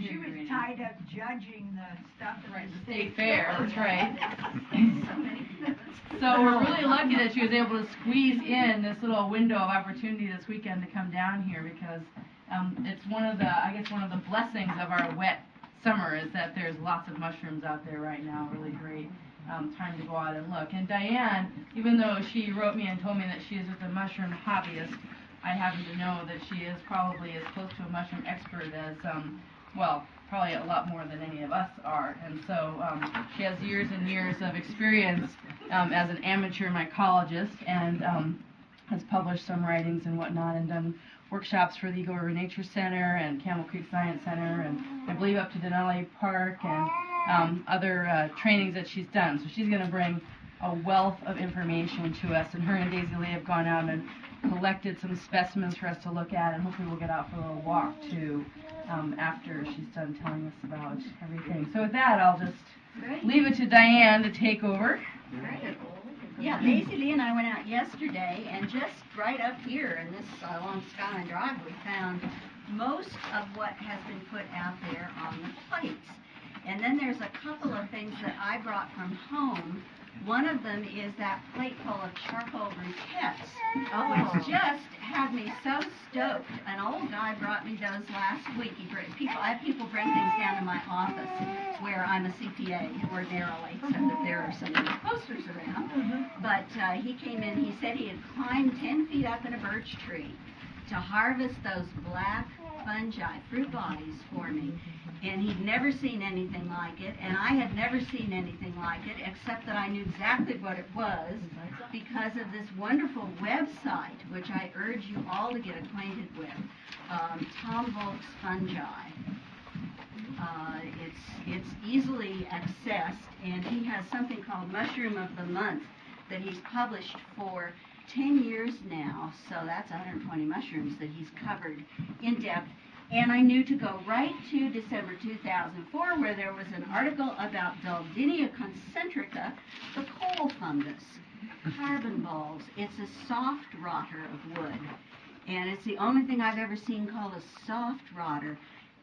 She was tied up judging the stuff at the state fair. That's right. So we're really lucky that she was able to squeeze in this little window of opportunity this weekend to come down here, because it's one of the blessings of our wet summer is that there's lots of mushrooms out there right now. Really great time to go out and look. And Diane, even though she wrote me and told me that she is just a mushroom hobbyist, I happen to know that she is probably as close to a mushroom expert as, well, probably a lot more than any of us are. And so she has years and years of experience as an amateur mycologist, and has published some writings and whatnot, and done workshops for the Eagle River Nature Center and Camel Creek Science Center, and I believe up to Denali Park, and other trainings that she's done. So she's going to bring a wealth of information to us, and her and Daisy Lee have gone out and collected some specimens for us to look at, and hopefully we'll get out for a little walk too after she's done telling us about everything. So with that, I'll just leave it to Diane to take over. Great. Yeah, Daisy Lee and I went out yesterday, and just right up here in this along Skyline Drive, we found most of what has been put out there on the plates. And then there's a couple of things that I brought from home. One of them is that plate full of charcoal briquettes, which just had me so stoked. An old guy brought me those last week. I have people bring things down to my office where I'm a CPA ordinarily, so that there are some posters around. But he came in, he said he had climbed 10 feet up in a birch tree to harvest those black fungi, fruit bodies, for me. And he'd never seen anything like it, and I had never seen anything like it, except that I knew exactly what it was because of this wonderful website, which I urge you all to get acquainted with, Tom Volk's Fungi. It's easily accessed, and he has something called Mushroom of the Month that he's published for 10 years now, so that's 120 mushrooms that he's covered in depth. And I knew to go right to December 2004, where there was an article about Daldinia concentrica, the coal fungus, carbon balls. It's a soft rotter of wood, and it's the only thing I've ever seen called a soft rotter.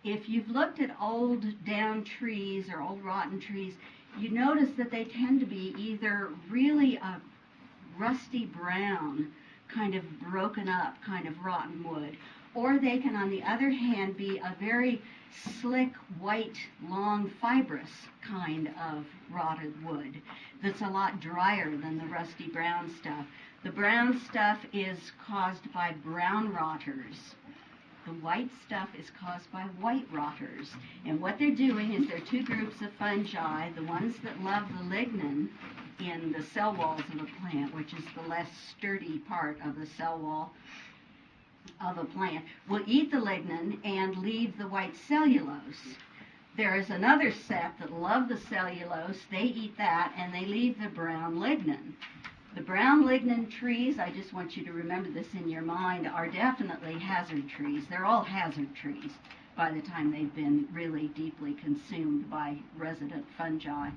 If you've looked at old down trees or old rotten trees, you notice that they tend to be either really a rusty brown, kind of broken up, kind of rotten wood, or they can, on the other hand, be a very slick, white, long, fibrous kind of rotted wood that's a lot drier than the rusty brown stuff. The brown stuff is caused by brown rotters. The white stuff is caused by white rotters. And what they're doing is there are two groups of fungi, the ones that love the lignin in the cell walls of a plant, which is the less sturdy part of the cell wall of a plant, will eat the lignin and leave the white cellulose. There is another set that love the cellulose. They eat that and they leave the brown lignin. The brown lignin trees, I just want you to remember this in your mind, are definitely hazard trees. They're all hazard trees by the time they've been really deeply consumed by resident fungi.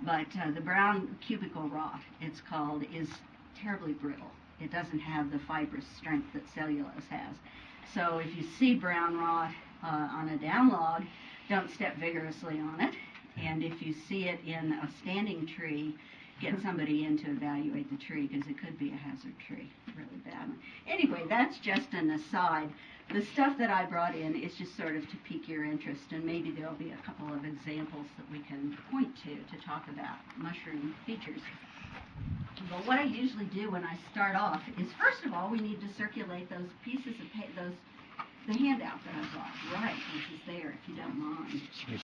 But the brown cubicle rot, it's called, is terribly brittle. It doesn't have the fibrous strength that cellulose has. So if you see brown rot on a down log, don't step vigorously on it. And if you see it in a standing tree, get somebody in to evaluate the tree, because it could be a hazard tree, really bad. Anyway, that's just an aside. The stuff that I brought in is just sort of to pique your interest, and maybe there'll be a couple of examples that we can point to talk about mushroom features. But what I usually do when I start off is, first of all, we need to circulate those pieces of the handout that I brought, right, which is there, if you don't mind.